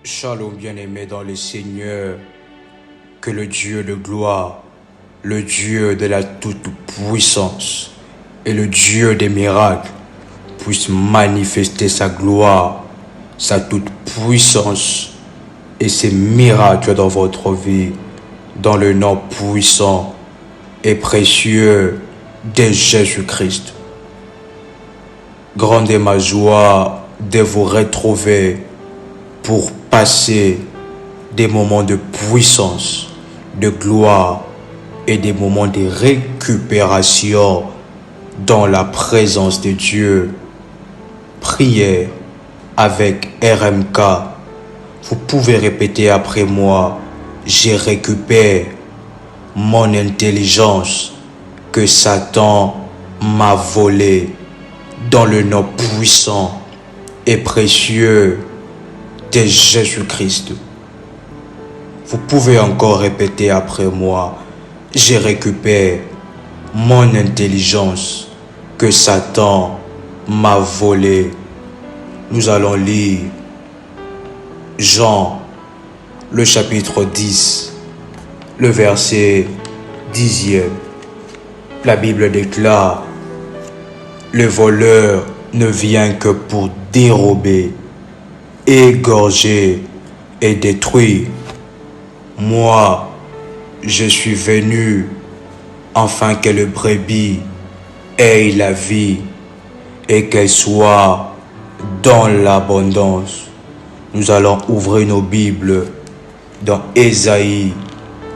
Shalom bien-aimé dans le Seigneur, que le Dieu de gloire, le Dieu de la toute-puissance et le Dieu des miracles puisse manifester sa gloire, sa toute-puissance et ses miracles dans votre vie, dans le nom puissant et précieux de Jésus-Christ. Grande est ma joie de vous retrouver pour passer des moments de puissance, de gloire et des moments de récupération dans la présence de Dieu. Prière avec RMK. Vous pouvez répéter après moi: je récupère mon intelligence que Satan m'a volée dans le nom puissant et précieux de Jésus-Christ. Vous pouvez encore répéter après moi: je récupère mon intelligence que Satan m'a volée. Nous allons lire Jean, le chapitre 10, le verset 10e. La Bible déclare: le voleur ne vient que pour dérober, égorger et détruire. Moi, je suis venu afin que le brebis ait la vie et qu'elle soit dans l'abondance. Nous allons ouvrir nos Bibles dans Ésaïe,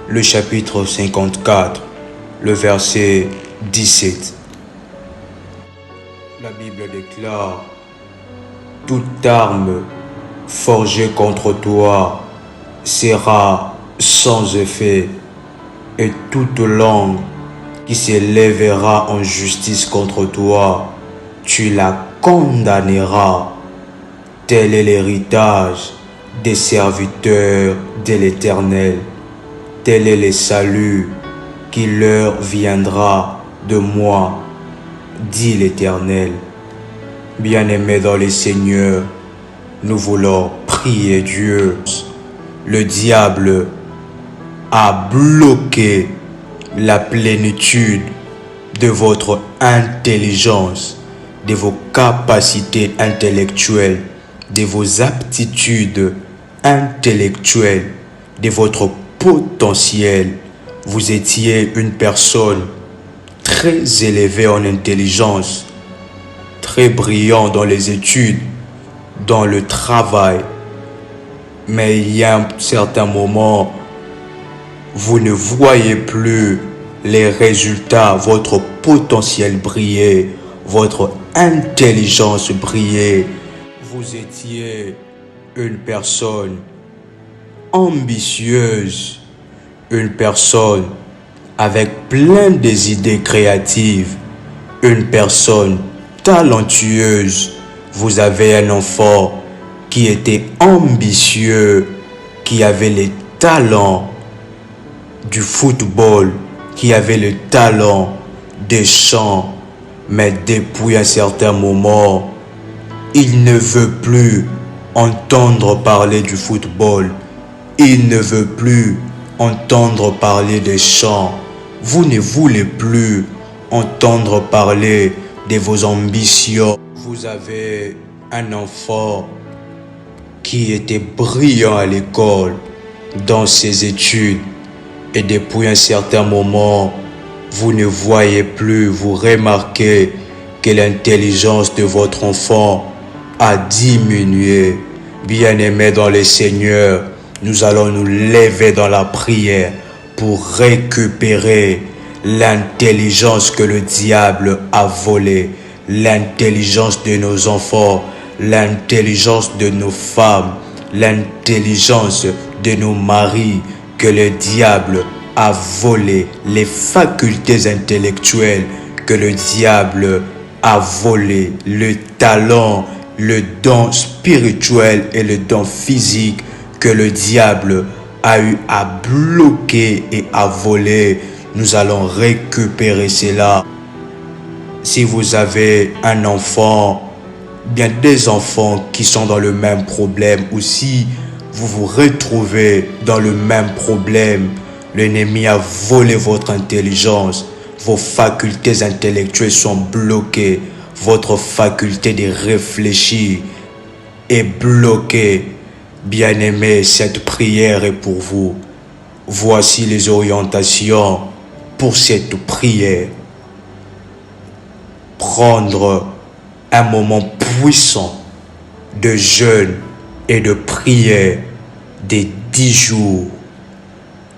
le chapitre 54, le verset 17. La Bible déclare: toute arme forgée contre toi sera sans effet, et toute langue qui s'élèvera en justice contre toi, tu la condamneras. Tel est l'héritage des serviteurs de l'Éternel. Tel est le salut qui leur viendra de moi, dit l'Éternel. Bien-aimés dans le Seigneur, nous voulons prier Dieu. Le diable a bloqué la plénitude de votre intelligence, de vos capacités intellectuelles, de vos aptitudes intellectuelles, de votre potentiel. Vous étiez une personne très élevée en intelligence, très brillant dans les études, dans le travail. Mais il y a un certain moment, vous ne voyez plus les résultats, votre potentiel briller, votre intelligence briller. Vous étiez une personne ambitieuse, une personne avec plein des idées créatives, une personne talentueuse. Vous avez un enfant qui était ambitieux, qui avait les talents du football, qui avait le talent des chants, mais depuis un certain moment, il ne veut plus entendre parler du football. Il ne veut plus entendre parler des chants. Vous ne voulez plus entendre parler de vos ambitions. Vous avez un enfant qui était brillant à l'école, dans ses études, et depuis un certain moment, vous ne voyez plus, vous remarquez que l'intelligence de votre enfant a diminué. Bien-aimés dans le Seigneur, nous allons nous lever dans la prière pour récupérer l'intelligence que le diable a volée, l'intelligence de nos enfants, l'intelligence de nos femmes, l'intelligence de nos maris, que le diable a volé, les facultés intellectuelles que le diable a volé, le talent, le don spirituel et le don physique que le diable a eu à bloquer et à voler. Nous allons récupérer cela. Si vous avez un enfant, bien des enfants qui sont dans le même problème aussi, vous vous retrouvez dans le même problème. L'ennemi a volé votre intelligence. Vos facultés intellectuelles sont bloquées. Votre faculté de réfléchir est bloquée. Bien-aimé, cette prière est pour vous. Voici les orientations pour cette prière. Prendre un moment puissant de jeûne et de prière des 10 jours.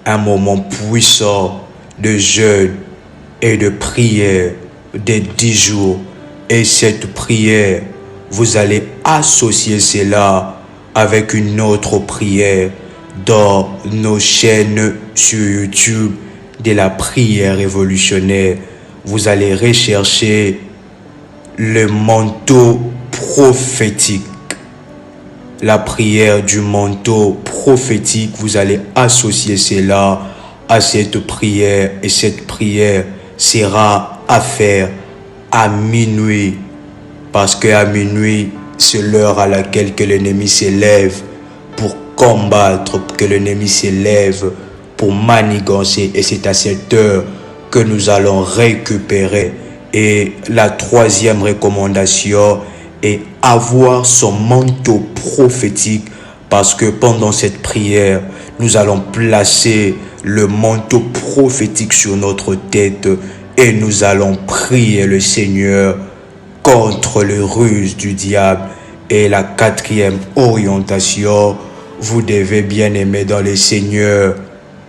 Un moment puissant de jeûne et de prière des 10 jours. Et cette prière, vous allez associer cela avec une autre prière dans nos chaînes sur YouTube de la prière révolutionnaire. Vous allez rechercher le manteau prophétique. La prière du manteau prophétique, vous allez associer cela à cette prière. Et cette prière sera à faire à minuit. Parce qu'à minuit, c'est l'heure à laquelle que l'ennemi s'élève pour combattre, que l'ennemi s'élève pour manigancer. Et c'est à cette heure que nous allons récupérer. Et la troisième recommandation est avoir son manteau prophétique, parce que pendant cette prière, nous allons placer le manteau prophétique sur notre tête et nous allons prier le Seigneur contre les ruses du diable. Et la quatrième orientation, vous devez, bien aimer dans le Seigneur,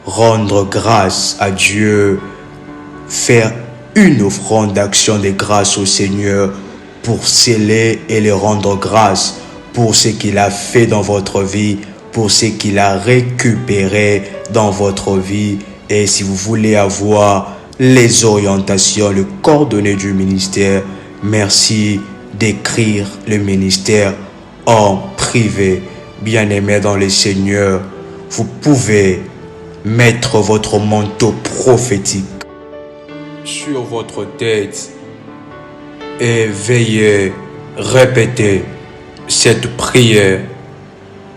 rendre grâce à Dieu, faire une offrande d'action de grâce au Seigneur pour sceller et le rendre grâce pour ce qu'il a fait dans votre vie, pour ce qu'il a récupéré dans votre vie. Et si vous voulez avoir les orientations, les coordonnées du ministère, merci d'écrire le ministère en privé. Bien-aimé dans le Seigneur, vous pouvez mettre votre manteau prophétique sur votre tête et veillez, répétez cette prière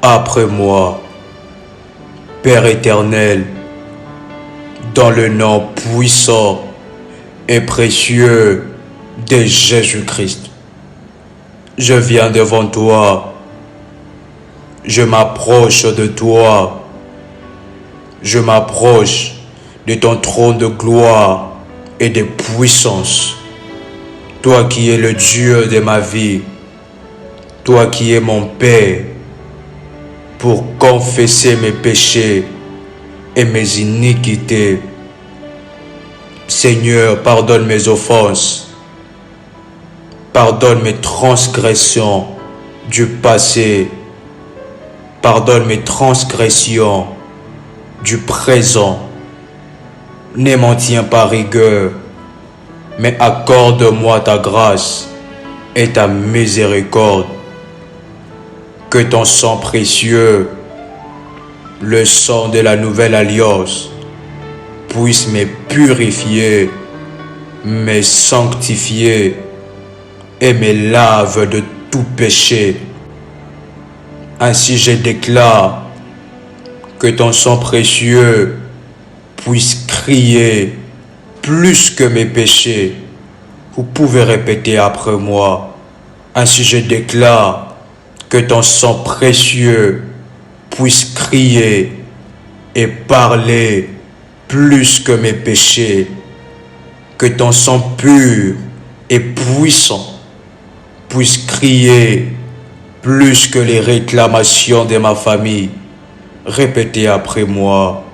après moi. Père éternel, dans le nom puissant et précieux de Jésus-Christ, je viens devant toi, je m'approche de toi, je m'approche de ton trône de gloire et de puissance. Toi qui es le Dieu de ma vie, toi qui es mon Père, pour confesser mes péchés et mes iniquités. Seigneur, pardonne mes offenses, pardonne mes transgressions du passé, pardonne mes transgressions du présent. Ne m'en tiens pas rigueur, mais accorde-moi ta grâce et ta miséricorde. Que ton sang précieux, le sang de la nouvelle alliance, puisse me purifier, me sanctifier et me lave de tout péché. Ainsi je déclare que ton sang précieux puisse crier plus que mes péchés. Vous pouvez répéter après moi. Ainsi je déclare que ton sang précieux puisse crier et parler plus que mes péchés. Que ton sang pur et puissant puisse crier plus que les réclamations de ma famille. Répétez après moi.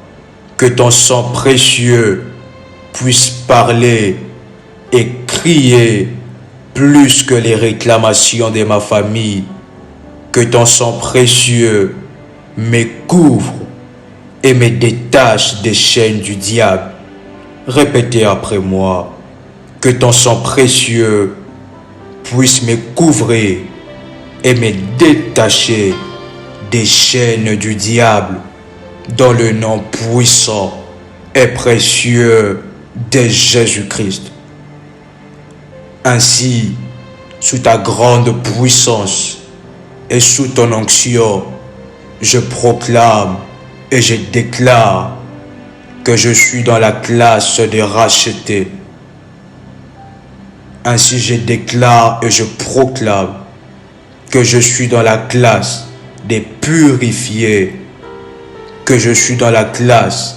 Que ton sang précieux puisse parler et crier plus que les réclamations de ma famille. Que ton sang précieux me couvre et me détache des chaînes du diable. Répétez après moi. Que ton sang précieux puisse me couvrir et me détacher des chaînes du diable, dans le nom puissant et précieux de Jésus-Christ. Ainsi, sous ta grande puissance et sous ton onction, je proclame et je déclare que je suis dans la classe des rachetés. Ainsi je déclare et je proclame que je suis dans la classe des purifiés, que je suis dans la classe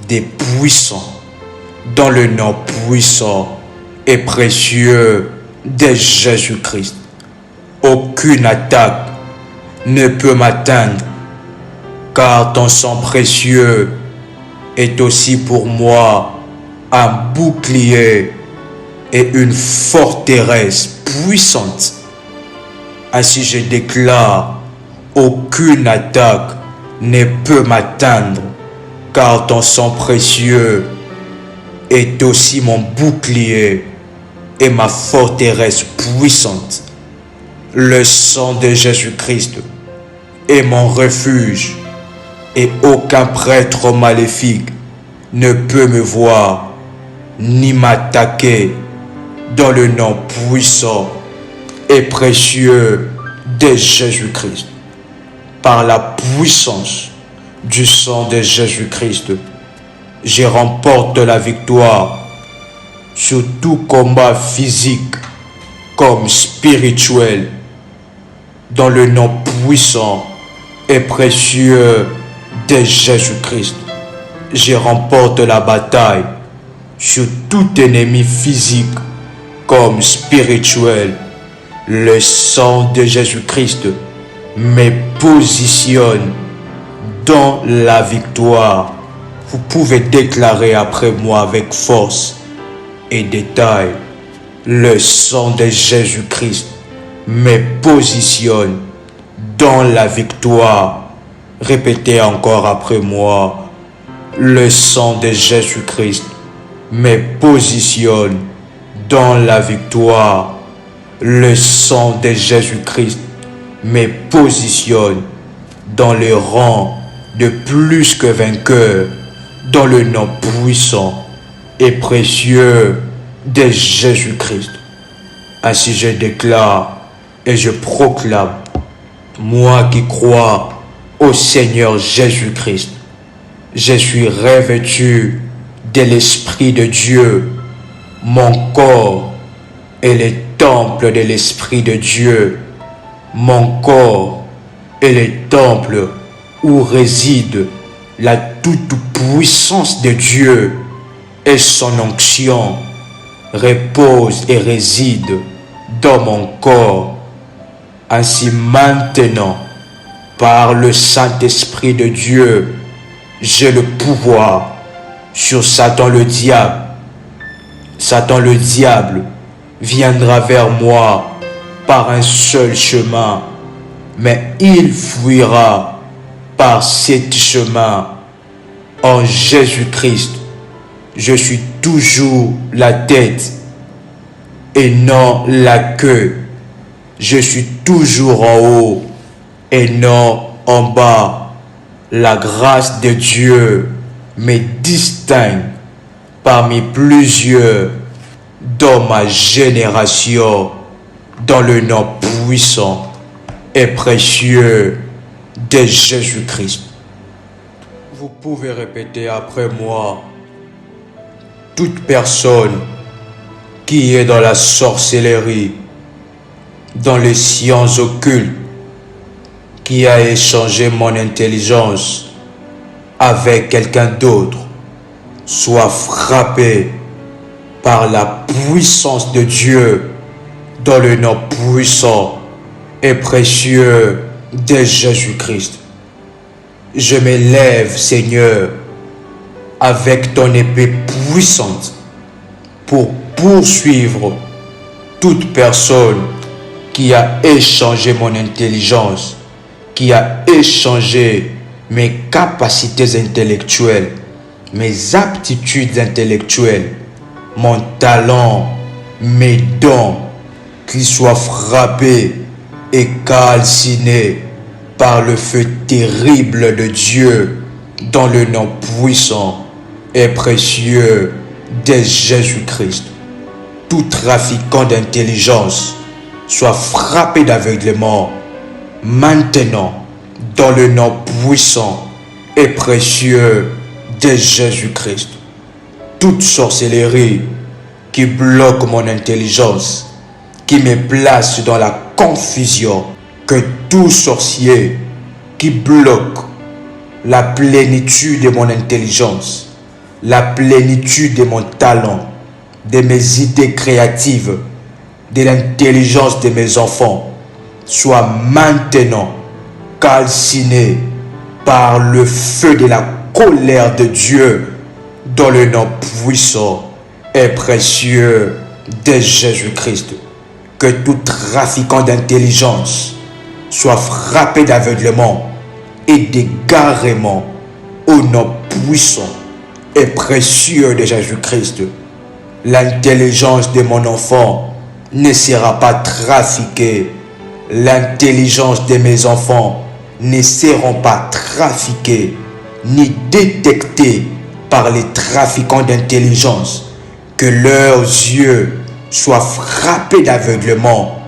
des puissants, dans le nom puissant et précieux de Jésus-Christ. Aucune attaque ne peut m'atteindre, car ton sang précieux est aussi pour moi un bouclier et une forteresse puissante. Ainsi je déclare, aucune attaque ne peut m'atteindre, car ton sang précieux est aussi mon bouclier et ma forteresse puissante. Le sang de Jésus-Christ est mon refuge, et aucun prêtre maléfique ne peut me voir ni m'attaquer, dans le nom puissant et précieux de Jésus-Christ. Par la puissance du sang de Jésus-Christ, je remporte la victoire sur tout combat physique comme spirituel, dans le nom puissant et précieux de Jésus-Christ. Je remporte la bataille sur tout ennemi physique comme spirituel. Le sang de Jésus-Christ me positionne dans la victoire. Vous pouvez déclarer après moi avec force et détail. Le sang de Jésus-Christ me positionne dans la victoire. Répétez encore après moi. Le sang de Jésus-Christ me positionne dans la victoire. Le sang de Jésus-Christ me positionne dans les rangs de plus que vainqueurs, dans le nom puissant et précieux de Jésus-Christ. Ainsi je déclare et je proclame, moi qui crois au Seigneur Jésus-Christ, je suis revêtu de l'Esprit de Dieu. Mon corps est le temple de l'Esprit de Dieu. Mon corps est le temple où réside la toute-puissance de Dieu, et son onction repose et réside dans mon corps. Ainsi maintenant, par le Saint-Esprit de Dieu, j'ai le pouvoir sur Satan le diable. Satan le diable viendra vers moi par un seul chemin, mais il fuira par sept chemins. En Jésus-Christ, je suis toujours la tête et non la queue. Je suis toujours en haut et non en bas. La grâce de Dieu me distingue parmi plusieurs dans ma génération, dans le nom puissant et précieux de Jésus-Christ. Vous pouvez répéter après moi. Toute personne qui est dans la sorcellerie, dans les sciences occultes, qui a échangé mon intelligence avec quelqu'un d'autre, soit frappé par la puissance de Dieu, dans le nom puissant et précieux de Jésus-Christ. Je m'élève, Seigneur, avec ton épée puissante pour poursuivre toute personne qui a échangé mon intelligence, qui a échangé mes capacités intellectuelles, mes aptitudes intellectuelles, mon talent, mes dons, qu'ils soient frappés et calcinés par le feu terrible de Dieu, dans le nom puissant et précieux de Jésus-Christ. Tout trafiquant d'intelligence soit frappé d'aveuglement maintenant dans le nom puissant et précieux de Jésus-Christ. Toute sorcellerie qui bloque mon intelligence, qui me place dans la confusion, que tout sorcier qui bloque la plénitude de mon intelligence, la plénitude de mon talent, de mes idées créatives, de l'intelligence de mes enfants, soit maintenant calciné par le feu de la colère de Dieu dans le nom puissant et précieux de Jésus-Christ. Que tout trafiquant d'intelligence soit frappé d'aveuglement et d'égarement au nom puissant et précieux de Jésus-Christ. L'intelligence de mon enfant ne sera pas trafiquée. L'intelligence de mes enfants ne seront pas trafiquées ni détectées par les trafiquants d'intelligence. Que leurs yeux soient frappés d'aveuglement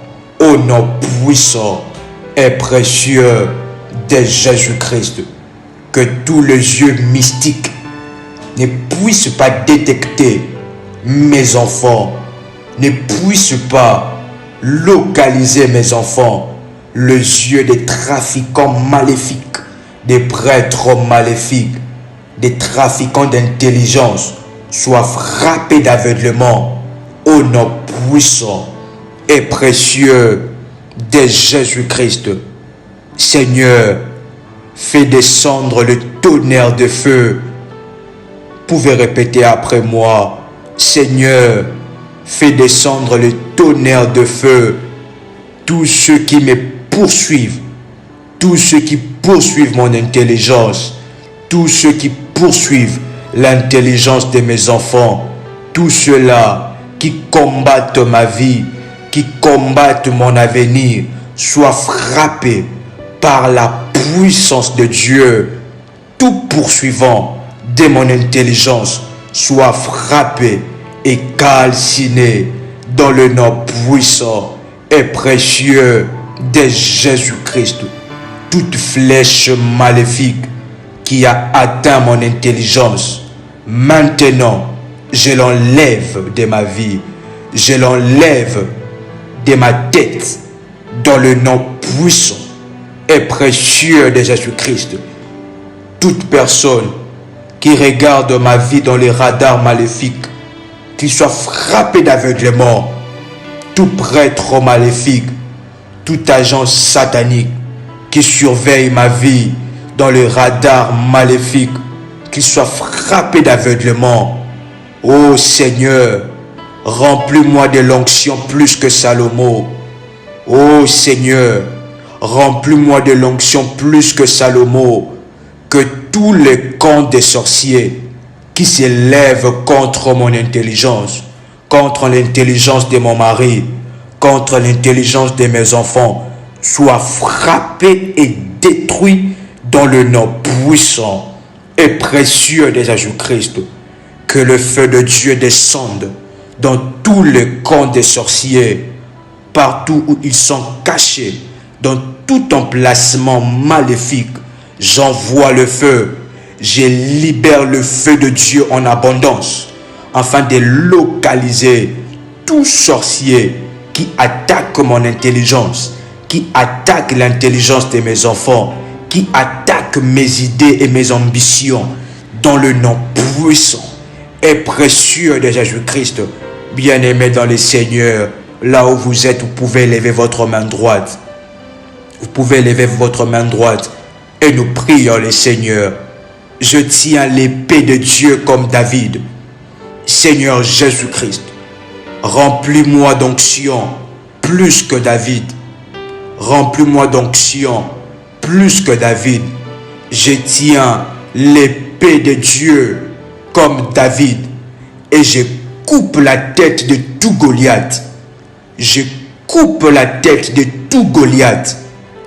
au nom puissant et précieux de Jésus-Christ. Que tous les yeux mystiques ne puissent pas détecter mes enfants, ne puissent pas localiser mes enfants. Les yeux des trafiquants maléfiques, des prêtres maléfiques, des trafiquants d'intelligence soient frappés d'aveuglement au nom puissant et précieux de Jésus-Christ. Seigneur, fais descendre le tonnerre de feu. Pouvez répéter après moi. Seigneur, fais descendre le tonnerre de feu. Tous ceux qui me poursuivent, tous ceux qui poursuivent mon intelligence, tous ceux qui poursuivent l'intelligence de mes enfants, tous ceux-là qui combattent ma vie, qui combattent mon avenir, soient frappés par la puissance de Dieu. Tout poursuivant de mon intelligence soit frappé et calciné dans le nom puissant et précieux de Jésus-Christ. Toute flèche maléfique qui a atteint mon intelligence, maintenant, je l'enlève de ma vie. Je l'enlève de ma tête dans le nom puissant et précieux de Jésus-Christ. Toute personne qui regarde ma vie dans les radars maléfiques, qu'il soit frappé d'aveuglement, tout prêtre maléfique, tout agent satanique qui surveille ma vie dans le radar maléfique, qu'il soit frappé d'aveuglement. Ô Seigneur, remplis-moi de l'onction plus que Salomon. Ô Seigneur, remplis-moi de l'onction plus que Salomon. Que tous les camps des sorciers qui s'élèvent contre mon intelligence, contre l'intelligence de mon mari, contre l'intelligence de mes enfants, soient frappés et détruits dans le nom puissant et précieux de Jésus-Christ. Que le feu de Dieu descende dans tous les camps des sorciers, partout où ils sont cachés, dans tout emplacement maléfique. J'envoie le feu, je libère le feu de Dieu en abondance, afin de localiser tout sorcier qui attaque mon intelligence, qui attaque l'intelligence de mes enfants, qui attaque mes idées et mes ambitions, dans le nom puissant et précieux de Jésus-Christ. Bien-aimés dans le Seigneur, là où vous êtes, vous pouvez lever votre main droite. Vous pouvez lever votre main droite et nous prions le Seigneur. Je tiens l'épée de Dieu comme David. Seigneur Jésus-Christ, remplis-moi d'onction plus que David. Remplis-moi d'onction plus que David. Je tiens l'épée de Dieu comme David et je coupe la tête de tout Goliath. Je coupe la tête de tout Goliath.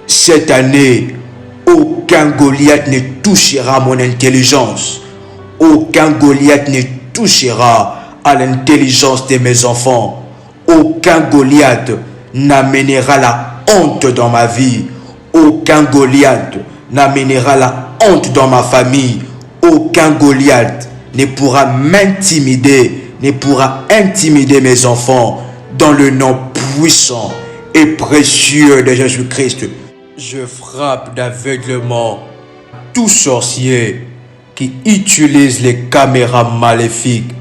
Cette année, aucun Goliath ne touchera mon intelligence. Aucun Goliath ne touchera à l'intelligence de mes enfants. Aucun Goliath n'amènera la honte dans ma vie. Aucun Goliath n'amènera la honte dans ma famille. Aucun Goliath ne pourra m'intimider, ne pourra intimider mes enfants. Dans le nom puissant et précieux de Jésus-Christ, je frappe d'aveuglement tout sorcier qui utilise les caméras maléfiques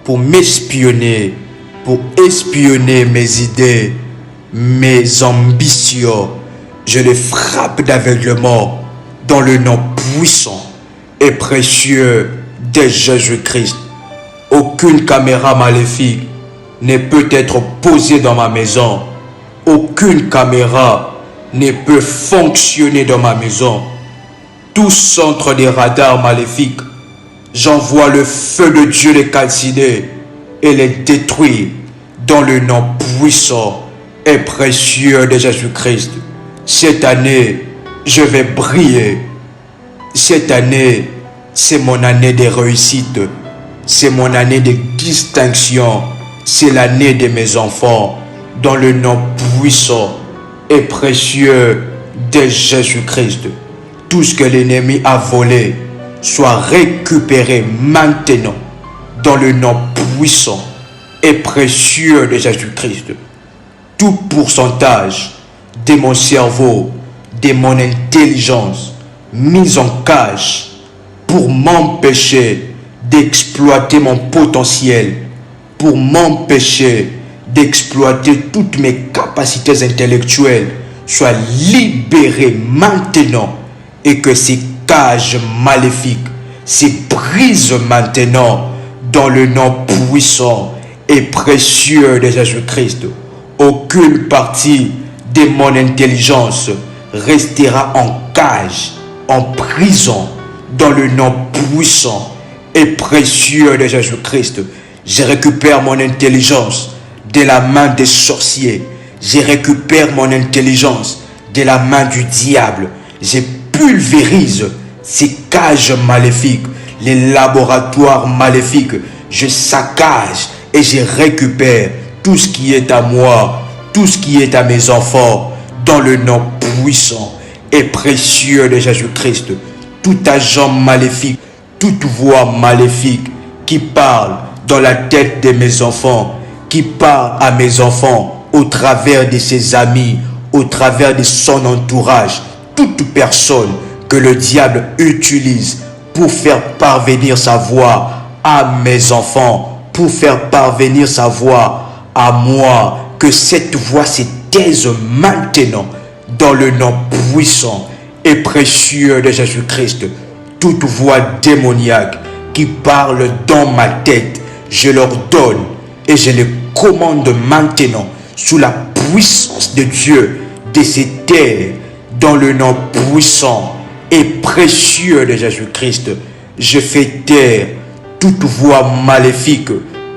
pour m'espionner, pour espionner mes idées, mes ambitions. Je les frappe d'aveuglement dans le nom puissant et précieux de Jésus-Christ. Aucune caméra maléfique ne peut être posée dans ma maison. Aucune caméra ne peut fonctionner dans ma maison. Tout centre des radars maléfiques, j'envoie le feu de Dieu les calciner et les détruire dans le nom puissant et précieux de Jésus-Christ. Cette année, je vais briller. Cette année, c'est mon année de réussite. C'est mon année de distinction. C'est l'année de mes enfants. Dans le nom puissant et précieux de Jésus-Christ. Tout ce que l'ennemi a volé soit récupéré maintenant. Dans le nom puissant et précieux de Jésus-Christ. Tout pourcentage de mon cerveau, de mon intelligence, mis en cage pour m'empêcher d'exploiter mon potentiel, pour m'empêcher d'exploiter toutes mes capacités intellectuelles, soit libéré maintenant et que ces cages maléfiques se brisent maintenant dans le nom puissant et précieux de Jésus-Christ. Aucune partie de mon intelligence restera en cage, en prison, dans le nom puissant et précieux de Jésus-Christ. Je récupère mon intelligence de la main des sorciers. Je récupère mon intelligence de la main du diable. Je pulvérise ces cages maléfiques, les laboratoires maléfiques. Je saccage et je récupère tout ce qui est à moi, tout ce qui est à mes enfants, dans le nom puissant et précieux de Jésus-Christ. Tout agent maléfique, toute voix maléfique qui parle dans la tête de mes enfants, qui parle à mes enfants au travers de ses amis, au travers de son entourage, toute personne que le diable utilise pour faire parvenir sa voix à mes enfants, pour faire parvenir sa voix à moi, que cette voix se taise maintenant dans le nom puissant et précieux de Jésus-Christ. Toute voix démoniaque qui parle dans ma tête, je leur donne et je les commande maintenant sous la puissance de Dieu de se taire dans le nom puissant et précieux de Jésus-Christ. Je fais taire toute voix maléfique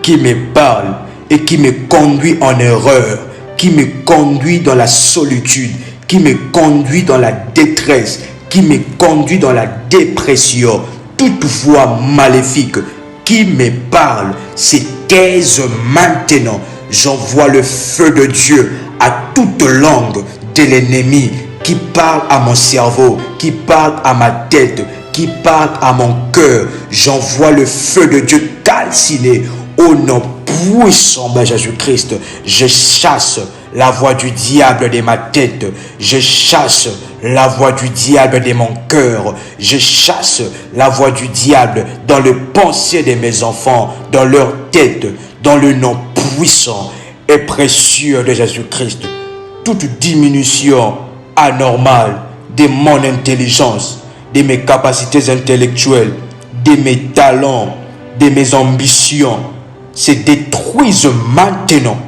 qui me parle et qui me conduit en erreur, qui me conduit dans la solitude, qui me conduit dans la détresse, qui me conduit dans la dépression. Toute voix maléfique qui me parle se taise maintenant. J'envoie le feu de Dieu à toute langue de l'ennemi qui parle à mon cerveau, qui parle à ma tête, qui parle à mon cœur. J'envoie le feu de Dieu calciné au nom puissant de Jésus-Christ. Je chasse la voix du diable de ma tête. Je chasse la voix du diable de mon cœur. Je chasse la voix du diable dans le pensée de mes enfants, dans leur tête, dans le nom puissant et précieux de Jésus-Christ. Toute diminution anormale de mon intelligence, de mes capacités intellectuelles, de mes talents, de mes ambitions, se détruisent maintenant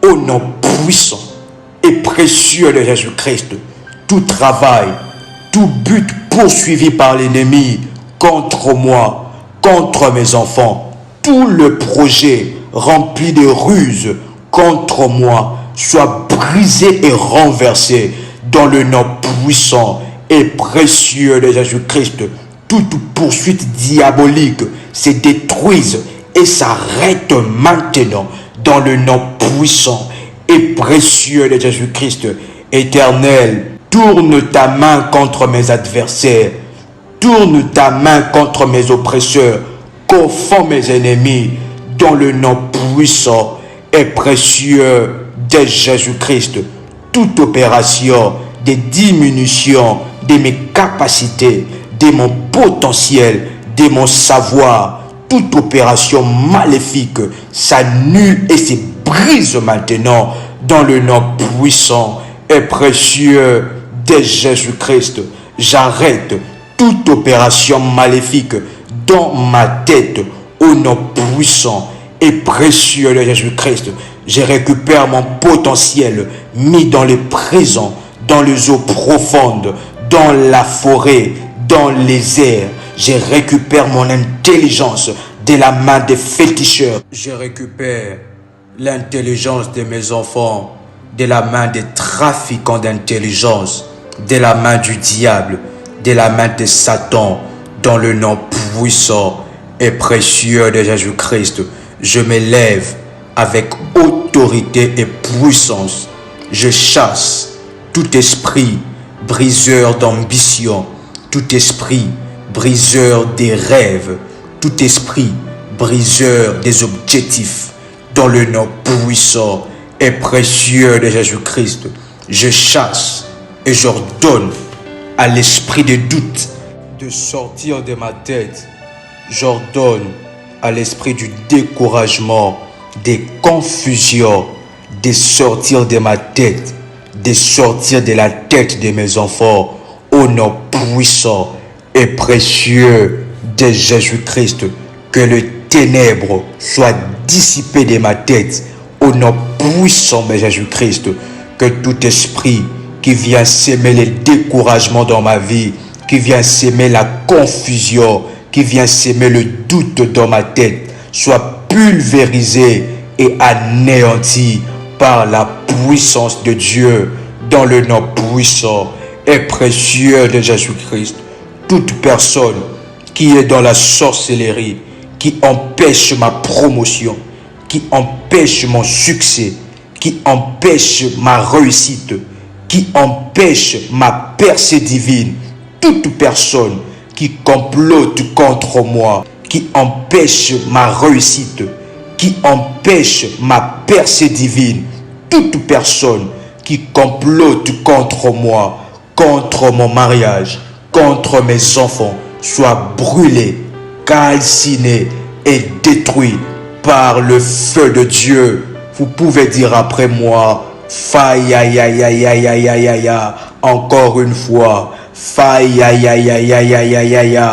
au nom puissant et précieux de Jésus-Christ. Tout travail, tout but poursuivi par l'ennemi contre moi, contre mes enfants, tout le projet rempli de ruses contre moi soit brisé et renversé dans le nom puissant et précieux de Jésus-Christ. Toute poursuite diabolique se détruise et s'arrête maintenant dans le nom puissant et précieux de Jésus-Christ. Éternel Tourne ta main contre mes adversaires. Tourne ta main contre mes oppresseurs. Confonds mes ennemis dans le nom puissant et précieux de Jésus-Christ. Toute opération de diminution de mes capacités, de mon potentiel, de mon savoir, toute opération maléfique s'annule et se brise maintenant dans le nom puissant et précieux de Jésus-Christ. J'arrête toute opération maléfique dans ma tête au nom puissant et précieux de Jésus-Christ. Je récupère mon potentiel mis dans les prisons, dans les eaux profondes, dans la forêt, dans les airs. Je récupère mon intelligence de la main des féticheurs. Je récupère l'intelligence de mes enfants de la main des trafiquants d'intelligence, de la main du diable, de la main de Satan, dans le nom puissant et précieux de Jésus-Christ. Je m'élève avec autorité et puissance. Je chasse tout esprit briseur d'ambition, tout esprit briseur des rêves, tout esprit briseur des objectifs, dans le nom puissant et précieux de Jésus-Christ. Je chasse et j'ordonne à l'esprit de doute de sortir de ma tête. J'ordonne à l'esprit du découragement, des confusions, de sortir de ma tête, de sortir de la tête de mes enfants, au nom puissant et précieux de Jésus-Christ. Que le ténèbre soit dissipé de ma tête, au nom puissant de Jésus-Christ. Que tout esprit qui vient s'aimer le découragement dans ma vie, qui vient s'aimer la confusion, qui vient s'aimer le doute dans ma tête, soit pulvérisé et anéanti par la puissance de Dieu, dans le nom puissant et précieux de Jésus-Christ. Toute personne qui est dans la sorcellerie, qui empêche ma promotion, qui empêche mon succès, qui empêche ma réussite, qui empêche ma percée divine, toute personne qui complote contre moi, qui empêche ma réussite, qui empêche ma percée divine, toute personne qui complote contre moi, contre mon mariage, contre mes enfants, soit brûlée, calcinée et détruite par le feu de Dieu. Vous pouvez dire après moi, faille, aïe, aïe, aïe, aïe, aïe, aïe, aïe, aïe, encore une fois, faille, aïe, aïe, aïe, aïe, aïe, aïe, aïe, aïe,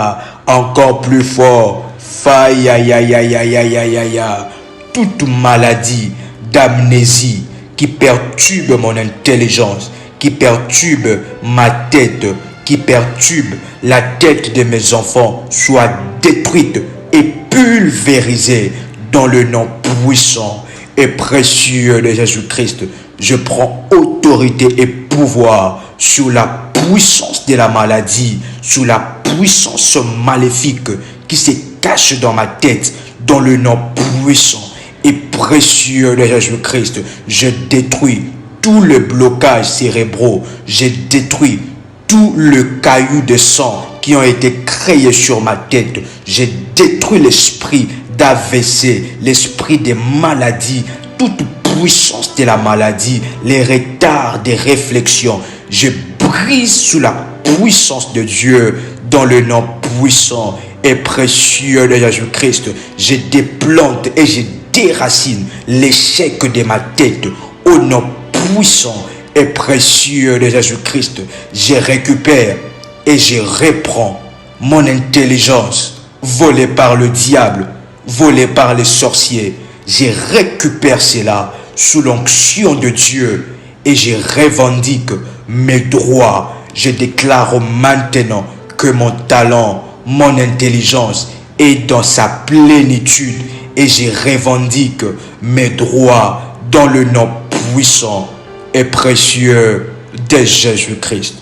encore plus fort, faille, aïe, aïe, aïe, aïe, aïe, aïe, aïe, aïe, toute maladie d'amnésie qui perturbe mon intelligence, qui perturbe ma tête, qui perturbe la tête de mes enfants, soit détruite et pulvérisée dans le nom puissant et précieux de Jésus-Christ. Je prends autorité et pouvoir sur la puissance de la maladie, sur la puissance maléfique qui se cache dans ma tête, dans le nom puissant et précieux de Jésus-Christ. Je détruis tous les blocages cérébraux, je détruis tout le caillou de sang qui ont été créés sur ma tête. Je détruis l'esprit d'AVC, l'esprit des maladies, toute puissance de la maladie, les retards des réflexions. Je brise sous la puissance de Dieu dans le nom puissant et précieux de Jésus-Christ. Je déplante et je déracine l'échec de ma tête au nom puissant et précieux de Jésus-Christ. Je récupère et je reprends mon intelligence volée par le diable, volée par les sorciers. Je récupère cela sous l'onction de Dieu et je revendique mes droits. Je déclare maintenant que mon talent, mon intelligence est dans sa plénitude et je revendique mes droits dans le nom puissant et précieux de Jésus-Christ.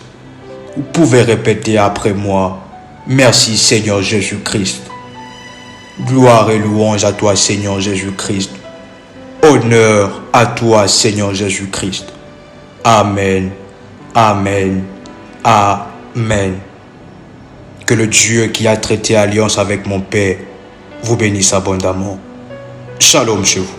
Vous pouvez répéter après moi, merci Seigneur Jésus-Christ. Gloire et louange à toi Seigneur Jésus-Christ. Honneur à toi Seigneur Jésus-Christ. Amen. Amen. Amen. Que le Dieu qui a traité alliance avec mon Père vous bénisse abondamment. Shalom chez vous.